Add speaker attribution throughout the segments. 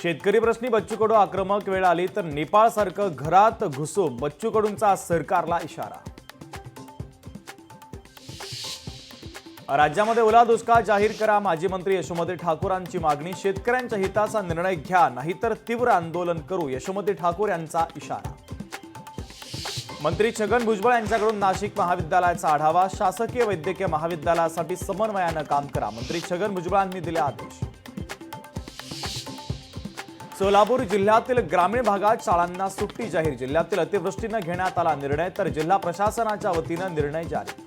Speaker 1: शेतकरी प्रश्नी बच्चू कडू आक्रमक, वेळ आली तर नेपाळसारखं घरात घुसून बच्चू कडूंचा सरकारला इशारा। राज्यामध्ये ओला दुष्काळ जाहीर करा, माजी मंत्री यशोमती ठाकूरांची मागणी। शेतकऱ्यांच्या हिताचा निर्णय घ्या, नाहीतर तीव्र आंदोलन करू, यशोमती ठाकूर यांचा इशारा। मंत्री छगन भुजबळ यांच्याकडून नाशिक महाविद्यालयाचा आढावा, शासकीय वैद्यकीय महाविद्यालयासाठी समन्वयानं काम करा, मंत्री छगन भुजबळांनी दिले आदेश। सोलापूर जिल्ह्यातील ग्रामीण भागात शाळांना सुट्टी जाहीर, जिल्ह्यातील अतिवृष्टीने घेण्यात आला निर्णय, तर जिल्हा प्रशासनाच्या वतीनं निर्णय जारी।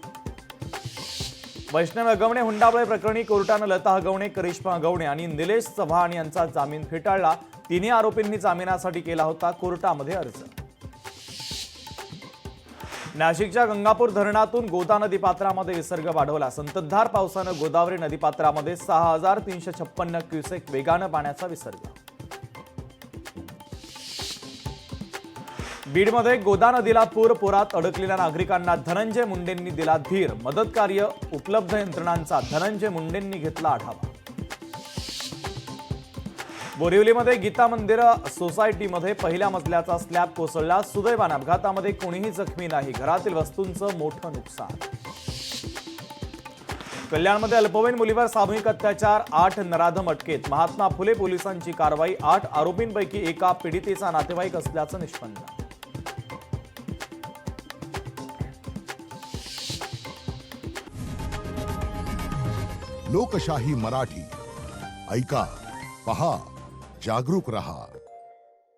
Speaker 1: वैष्णव हगवणे हुंडाबळ प्रकरणी कोर्टानं लता हगवणे, करिश्मा हगवणे आणि निलेश चव्हाण यांचा जामीन फेटाळला। तिन्ही आरोपींनी जामिनासाठी केला होता कोर्टामध्ये अर्ज। नाशिकच्या गंगापूर धरणातून गोदा नदीपात्रामध्ये विसर्ग वाढवला, संततधार पावसानं गोदावरी नदीपात्रामध्ये 6356 क्युसेक वेगानं पाण्याचा विसर्ग। बीडमध्ये गोदा नदीला पूर, पुरात अडकलेल्या नागरिकांना धनंजय मुंडेंनी दिला धीर, मदत कार्य उपलब्ध यंत्रणांचा धनंजय मुंडेंनी घेतला आढावा। बोरिवलीमध्ये गीता मंदिर सोसायटीमध्ये पहिल्या मजल्याचा स्लॅब कोसळला, सुदैवानं अपघातामध्ये कोणीही जखमी नाही, घरातील वस्तूंचं मोठं नुकसान। कल्याणमध्ये अल्पवयीन मुलीवर सामूहिक अत्याचार, 8 नराधम अटकेत, महात्मा फुले पोलिसांची कारवाई, 8 आरोपींपैकी एका पीडितेचा नातेवाईक असल्याचं निष्पन्न।
Speaker 2: लोकशाही मराठी ऐका, पहा, जागरूक रहा।